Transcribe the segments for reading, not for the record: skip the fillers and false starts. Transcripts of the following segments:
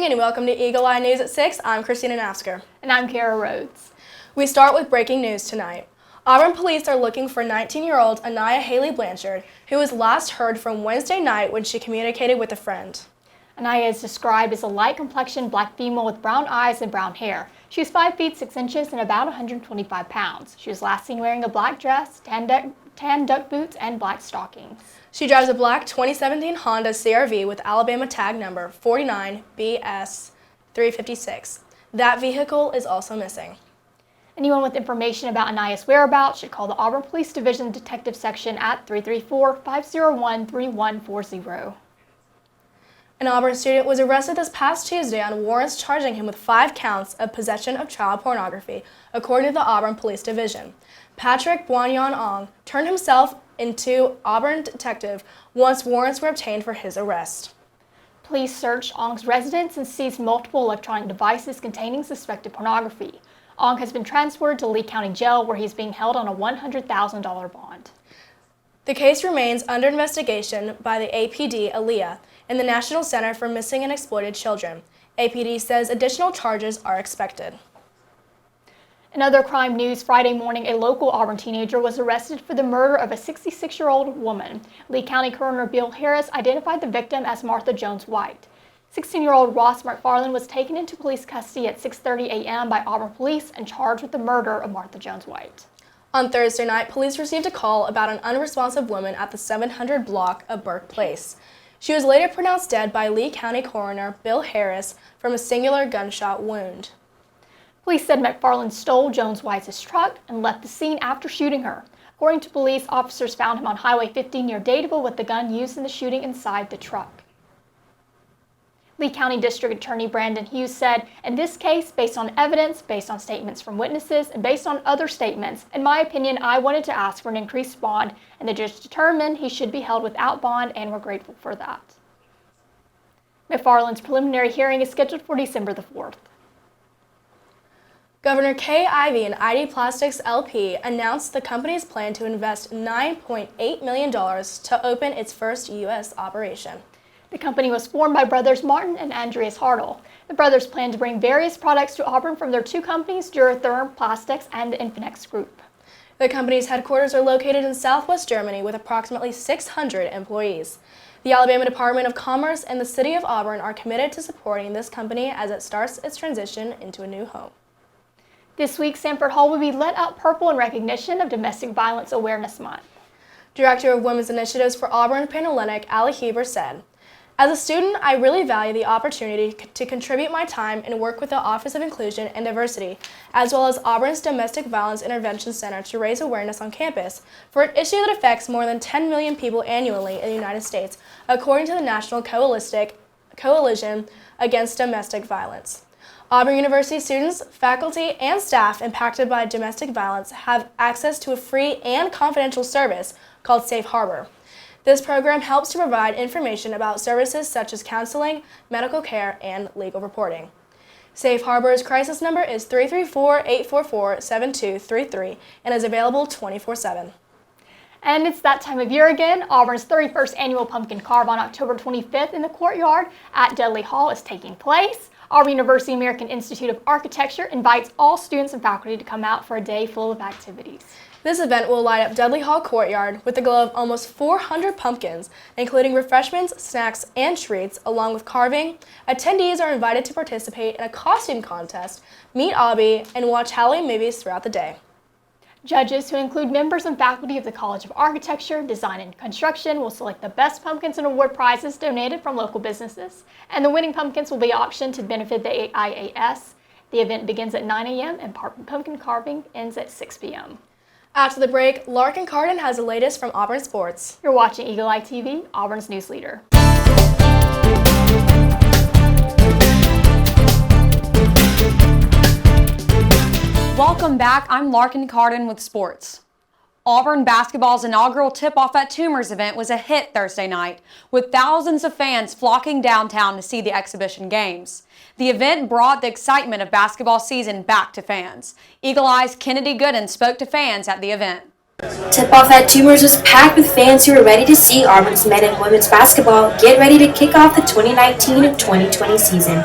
morning and welcome to Eagle Eye News at 6. I'm Christina Nafsker. And I'm Kara Rhodes. We start with breaking news tonight. Auburn Police are looking for 19-year-old Aniah Haley Blanchard, who was last heard from Wednesday night when she communicated with a friend. Aniah is described as a light-complexioned black female with brown eyes and brown hair. She was 5 feet 6 inches and about 125 pounds. She was last seen wearing a black dress, tan duck boots, and black stockings. She drives a black 2017 Honda CRV with Alabama tag number 49BS356. That vehicle is also missing. Anyone with information about Aniah's whereabouts should call the Auburn Police Division Detective Section at 334-501-3140. An Auburn student was arrested this past Tuesday on warrants charging him with 5 counts of possession of child pornography, according to the Auburn Police Division. Patrick Boignon turned himself into Auburn detective once warrants were obtained for his arrest. Police searched Ong's residence and seized multiple electronic devices containing suspected pornography. Ong has been transported to Lee County Jail, where he's being held on a $100,000 bond. The case remains under investigation by the APD Aaliyah and the National Center for Missing and Exploited Children. APD says additional charges are expected. In other crime news, Friday morning, a local Auburn teenager was arrested for the murder of a 66-year-old woman. Lee County Coroner Bill Harris identified the victim as Martha Jones White. 16-year-old Ross McFarland was taken into police custody at 6:30 a.m. by Auburn Police and charged with the murder of Martha Jones White. On Thursday night, police received a call about an unresponsive woman at the 700 block of Burke Place. She was later pronounced dead by Lee County Coroner Bill Harris from a singular gunshot wound. Police said McFarland stole Jones White's truck and left the scene after shooting her. According to police, officers found him on Highway 50 near Datable with the gun used in the shooting inside the truck. Lee County District Attorney Brandon Hughes said, "In this case, based on evidence, based on statements from witnesses, and based on other statements, in my opinion, I wanted to ask for an increased bond, and the judge determined he should be held without bond, and we're grateful for that." McFarland's preliminary hearing is scheduled for December the 4th. Governor Kay Ivey and ID Plastics LP announced the company's plan to invest $9.8 million to open its first U.S. operation. The company was formed by brothers Martin and Andreas Hartle. The brothers plan to bring various products to Auburn from their two companies, Duratherm Plastics and the Infinex Group. The company's headquarters are located in Southwest Germany with approximately 600 employees. The Alabama Department of Commerce and the City of Auburn are committed to supporting this company as it starts its transition into a new home. This week, Sanford Hall will be lit up purple in recognition of Domestic Violence Awareness Month. Director of Women's Initiatives for Auburn Panhellenic, Allie Huber, said, "As a student, I really value the opportunity to contribute my time and work with the Office of Inclusion and Diversity, as well as Auburn's Domestic Violence Intervention Center to raise awareness on campus for an issue that affects more than 10 million people annually in the United States, according to the National Coalition Against Domestic Violence. Auburn University students, faculty, and staff impacted by domestic violence have access to a free and confidential service called Safe Harbor. This program helps to provide information about services such as counseling, medical care, and legal reporting. Safe Harbor's crisis number is 334-844-7233 and is available 24/7. And it's that time of year again. Auburn's 31st annual pumpkin carve on October 25th in the courtyard at Dudley Hall is taking place. Auburn University American Institute of Architecture invites all students and faculty to come out for a day full of activities. This event will light up Dudley Hall courtyard with the glow of almost 400 pumpkins, including refreshments, snacks, and treats, along with carving. Attendees are invited to participate in a costume contest, meet Aubie, and watch Halloween movies throughout the day. Judges, who include members and faculty of the College of Architecture, Design, and Construction, will select the best pumpkins and award prizes donated from local businesses, and the winning pumpkins will be auctioned to benefit the IAS. The event begins at 9 a.m. and pumpkin carving ends at 6 p.m. After the break, Larkin Carden has the latest from Auburn Sports. You're watching Eagle Eye TV, Auburn's news leader. Welcome back. I'm Larkin Carden with sports. Auburn basketball's inaugural tip-off at Toomer's event was a hit Thursday night, with thousands of fans flocking downtown to see the exhibition games. The event brought the excitement of basketball season back to fans. Eagle Eye's Kennedy Gooden spoke to fans at the event. Tip-off at Toomer's was packed with fans who were ready to see Auburn's men and women's basketball get ready to kick off the 2019-2020 season.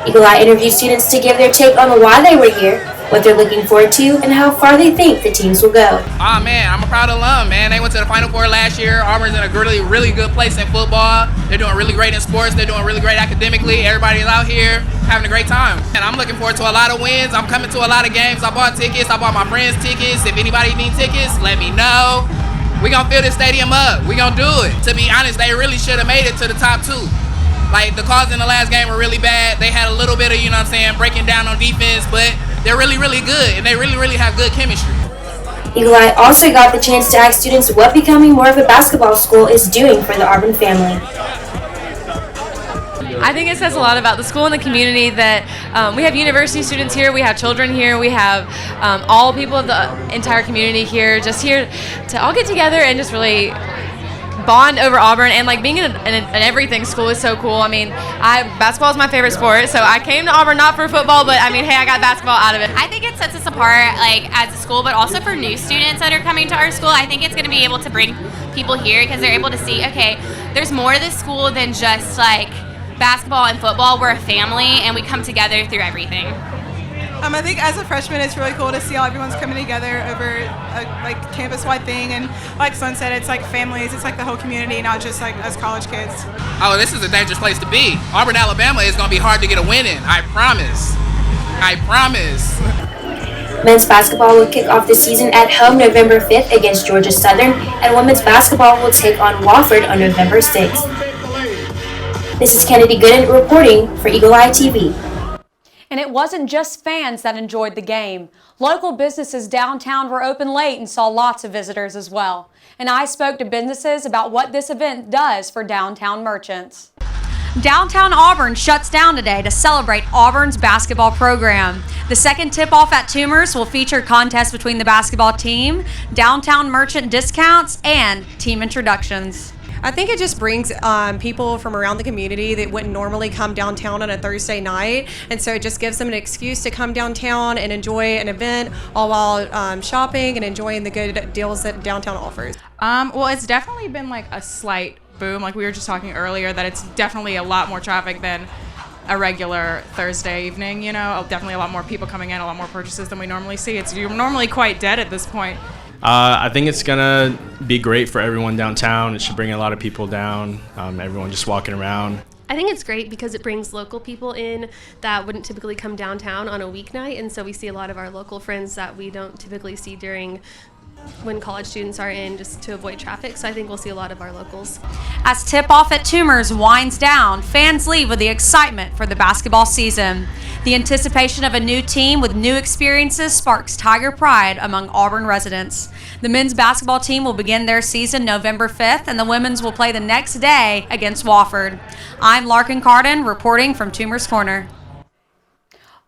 Eagle Eye interviewed students to give their take on why they were here, what they're looking forward to, and how far they think the teams will go. Oh man, I'm a proud alum, man. They went to the Final Four last year. Auburn's in a really, really good place in football. They're doing really great in sports. They're doing really great academically. Everybody's out here having a great time. And I'm looking forward to a lot of wins. I'm coming to a lot of games. I bought tickets. I bought my friends tickets. If anybody needs tickets, let me know. We're going to fill this stadium up. We're going to do it. To be honest, they really should have made it to the top two. Like, the calls in the last game were really bad. They had a little bit of, breaking down on defense, but they're really, really good, and they really, really have good chemistry. Eagle Eye also got the chance to ask students what becoming more of a basketball school is doing for the Auburn family. I think it says a lot about the school and the community that we have university students here, we have children here, we have all people of the entire community here, just here to all get together and just really bond over Auburn. And like being in an everything school is so cool. I mean, basketball is my favorite sport, so I came to Auburn not for football, but I mean, hey, I got basketball out of it. I think it sets us apart, like as a school, but also for new students that are coming to our school. I think it's going to be able to bring people here because they're able to see, okay, there's more to this school than just like basketball and football. We're a family and we come together through everything. I think as a freshman, it's really cool to see how everyone's coming together over a campus-wide thing, and like Son said, it's like families, it's like the whole community, not just like us college kids. Oh, this is a dangerous place to be. Auburn, Alabama is going to be hard to get a win in. I promise. I promise. Men's basketball will kick off the season at home November 5th against Georgia Southern, and women's basketball will take on Wofford on November 6th. This is Kennedy Gooden reporting for Eagle Eye TV. And it wasn't just fans that enjoyed the game. Local businesses downtown were open late and saw lots of visitors as well. And I spoke to businesses about what this event does for downtown merchants. Downtown Auburn shuts down today to celebrate Auburn's basketball program. The second tip-off at Toomers will feature contests between the basketball team, downtown merchant discounts, and team introductions. I think it just brings people from around the community that wouldn't normally come downtown on a Thursday night, and so it just gives them an excuse to come downtown and enjoy an event all while shopping and enjoying the good deals that downtown offers. Well, it's definitely been like a slight boom. Like we were just talking earlier, that it's definitely a lot more traffic than a regular Thursday evening. Definitely a lot more people coming in, a lot more purchases than we normally see. You're normally quite dead at this point. I think it's going to be great for everyone downtown. It should bring a lot of people down, everyone just walking around. I think it's great because it brings local people in that wouldn't typically come downtown on a weeknight, and so we see a lot of our local friends that we don't typically see during when college students are in, just to avoid traffic. So I think we'll see a lot of our locals. As tip-off at Toomers winds down, fans leave with the excitement for the basketball season. The anticipation of a new team with new experiences sparks Tiger pride among Auburn residents. The men's basketball team will begin their season November 5th, and the women's will play the next day against Wofford. I'm Larkin Carden reporting from Toomers Corner.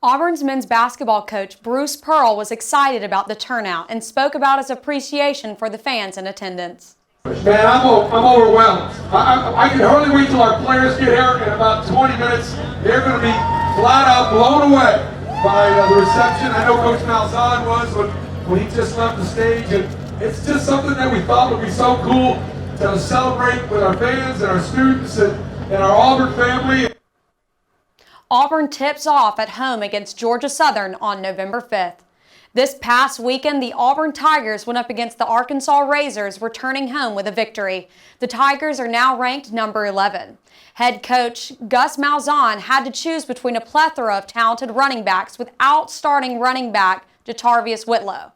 Auburn's men's basketball coach Bruce Pearl was excited about the turnout and spoke about his appreciation for the fans in attendance. Man, I'm overwhelmed. I can hardly wait till our players get here in about 20 minutes. They're going to be flat out blown away by the reception. I know Coach Malzahn was when he just left the stage, and it's just something that we thought would be so cool to celebrate with our fans and our students and our Auburn family. Auburn tips off at home against Georgia Southern on November 5th. This past weekend, the Auburn Tigers went up against the Arkansas Razors, returning home with a victory. The Tigers are now ranked number 11. Head coach Gus Malzahn had to choose between a plethora of talented running backs without starting running back JaTarvious Whitlow.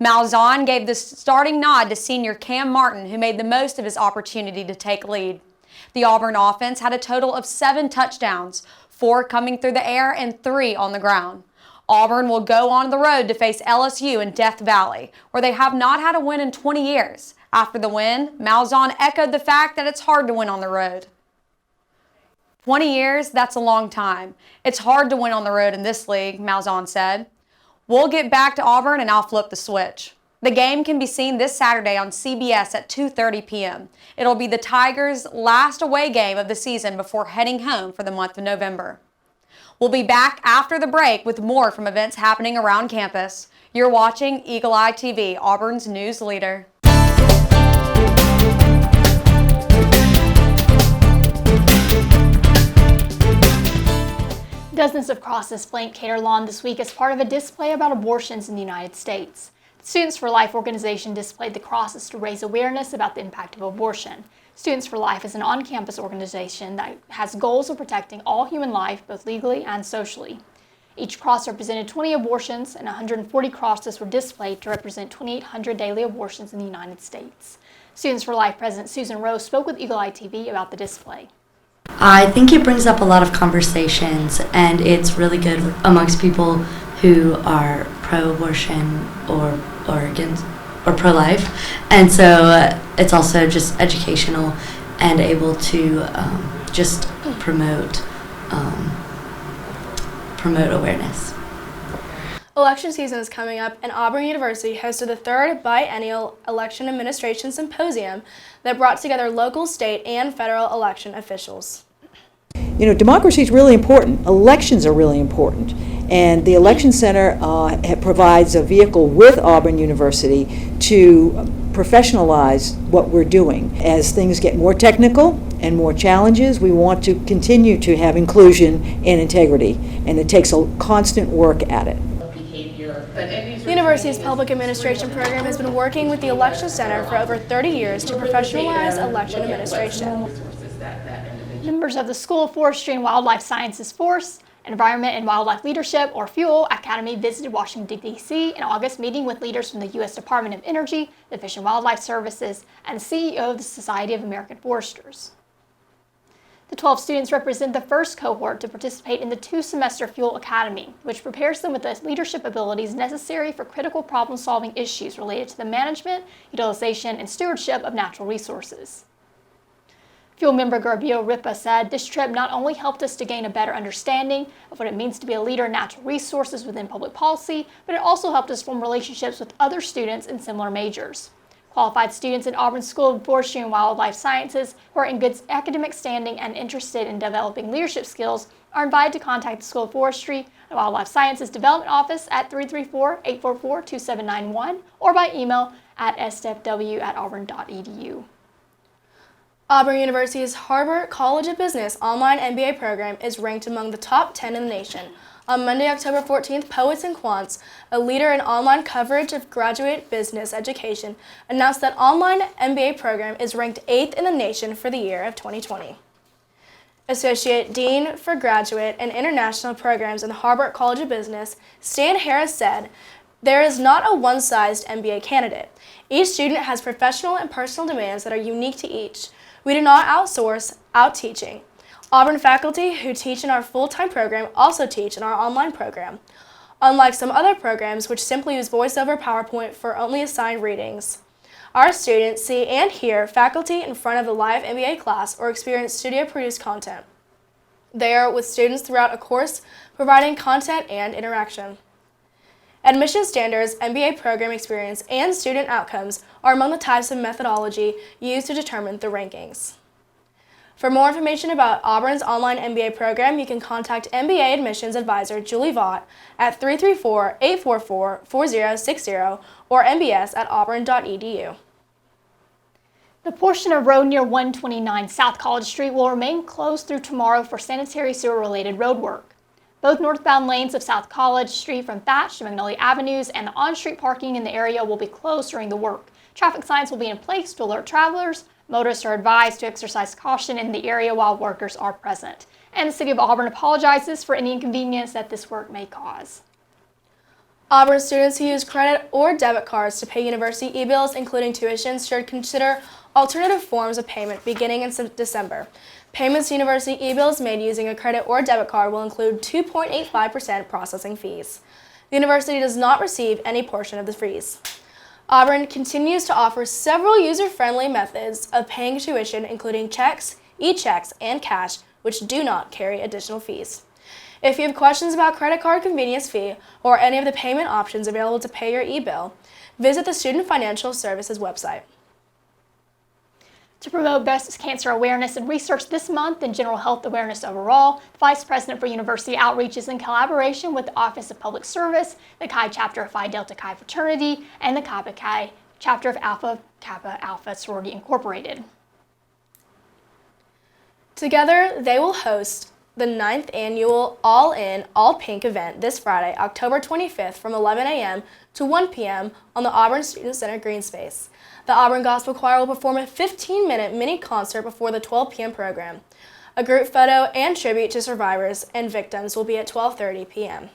Malzahn gave the starting nod to senior Cam Martin, who made the most of his opportunity to take lead. The Auburn offense had a total of 7 touchdowns, 4 coming through the air and 3 on the ground. Auburn will go on the road to face LSU in Death Valley, where they have not had a win in 20 years. After the win, Malzahn echoed the fact that it's hard to win on the road. 20 years, that's a long time. It's hard to win on the road in this league, Malzahn said. We'll get back to Auburn and I'll flip the switch. The game can be seen this Saturday on CBS at 2:30 p.m. It'll be the Tigers' last away game of the season before heading home for the month of November. We'll be back after the break with more from events happening around campus. You're watching Eagle Eye TV, Auburn's news leader. Dozens of crosses flanked Cater Lawn this week as part of a display about abortions in the United States. The Students for Life organization displayed the crosses to raise awareness about the impact of abortion. Students for Life is an on-campus organization that has goals of protecting all human life, both legally and socially. Each cross represented 20 abortions, and 140 crosses were displayed to represent 2,800 daily abortions in the United States. Students for Life President Susan Rose spoke with Eagle Eye TV about the display. I think it brings up a lot of conversations, and it's really good amongst people who are pro-abortion or against or pro-life, and so it's also just educational and able to just promote awareness. Election season is coming up, and Auburn University hosted the third biennial Election Administration Symposium that brought together local, state, and federal election officials. You know, democracy is really important. Elections are really important. And the Election Center provides a vehicle with Auburn University to professionalize what we're doing. As things get more technical and more challenges, we want to continue to have inclusion and integrity, and it takes a constant work at it. The university's public administration program has been working with the Election Center for over 30 years to professionalize election administration. Members of the School of Forestry and Wildlife Sciences Force, Environment and Wildlife Leadership, or FUEL Academy, visited Washington, D.C. in August, meeting with leaders from the U.S. Department of Energy, the Fish and Wildlife Services, and the CEO of the Society of American Foresters. The 12 students represent the first cohort to participate in the two-semester FUEL Academy, which prepares them with the leadership abilities necessary for critical problem-solving issues related to the management, utilization, and stewardship of natural resources. FUEL member Garbio Ripa said, "This trip not only helped us to gain a better understanding of what it means to be a leader in natural resources within public policy, but it also helped us form relationships with other students in similar majors." Qualified students in Auburn School of Forestry and Wildlife Sciences who are in good academic standing and interested in developing leadership skills are invited to contact the School of Forestry and Wildlife Sciences Development Office at 334-844-2791 or by email at sfw@auburn.edu. Auburn University's Harbert College of Business online MBA program is ranked among the top 10 in the nation. On Monday, October 14th, Poets and Quants, a leader in online coverage of graduate business education, announced that online MBA program is ranked 8th in the nation for the year of 2020. Associate Dean for Graduate and International Programs in the Harbert College of Business, Stan Harris said, "There is not a one-sized MBA candidate. Each student has professional and personal demands that are unique to each. We do not outsource out-teaching. Auburn faculty who teach in our full-time program also teach in our online program. Unlike some other programs which simply use voice-over PowerPoint for only assigned readings, our students see and hear faculty in front of a live MBA class or experience studio-produced content. They are with students throughout a course, providing content and interaction. Admission standards, MBA program experience, and student outcomes are among the types of methodology used to determine the rankings." For more information about Auburn's online MBA program, you can contact MBA Admissions Advisor Julie Vaught at 334-844-4060 or mbs@auburn.edu. The portion of road near 129 South College Street will remain closed through tomorrow for sanitary sewer-related road work. Both northbound lanes of South College Street from Thatch to Magnolia Avenues and the on-street parking in the area will be closed during the work. Traffic signs will be in place to alert travelers. Motorists are advised to exercise caution in the area while workers are present. And the City of Auburn apologizes for any inconvenience that this work may cause. Auburn students who use credit or debit cards to pay university e-bills, including tuition, should consider alternative forms of payment beginning in December. Payments to university e-bills made using a credit or debit card will include 2.85% processing fees. The university does not receive any portion of the fees. Auburn continues to offer several user-friendly methods of paying tuition, including checks, e-checks, and cash, which do not carry additional fees. If you have questions about credit card convenience fee or any of the payment options available to pay your e-bill, visit the Student Financial Services website. To promote breast cancer awareness and research this month and general health awareness overall, the Vice President for University Outreach is in collaboration with the Office of Public Service, the Chi Chapter of Phi Delta Chi Fraternity, and the Kappa Chi Chapter of Alpha Kappa Alpha Sorority Incorporated. Together, they will host the 9th annual All In, All Pink event this Friday, October 25th from 11 a.m. to 1 p.m. on the Auburn Student Center green space. The Auburn Gospel Choir will perform a 15-minute mini concert before the 12 p.m. program. A group photo and tribute to survivors and victims will be at 12:30 p.m.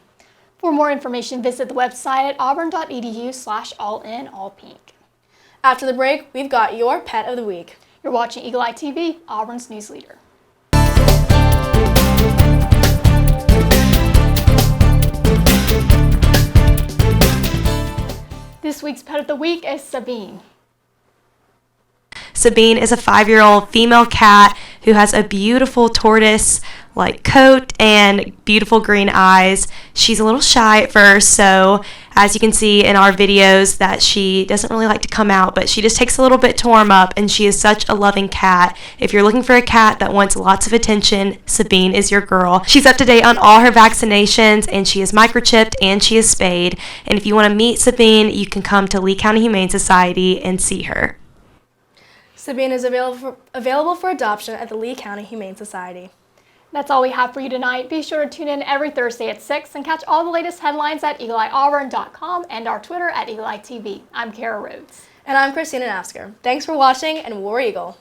For more information, visit the website at auburn.edu/allinallpink. After the break, we've got your Pet of the Week. You're watching Eagle Eye TV, Auburn's news leader. This week's Pet of the Week is Sabine. Sabine is a 5-year-old female cat who has a beautiful tortoise-like coat and beautiful green eyes. She's a little shy at first, so as you can see in our videos that she doesn't really like to come out, but she just takes a little bit to warm up, and she is such a loving cat. If you're looking for a cat that wants lots of attention, Sabine is your girl. She's up to date on all her vaccinations, and she is microchipped and she is spayed. And if you want to meet Sabine, you can come to Lee County Humane Society and see her. Sabine is available for adoption at the Lee County Humane Society. That's all we have for you tonight. Be sure to tune in every Thursday at 6 and catch all the latest headlines at eagleeyeauburn.com and our Twitter at Eagle Eye TV. I'm Kara Rhodes. And I'm Christina Nasker. Thanks for watching, and War Eagle.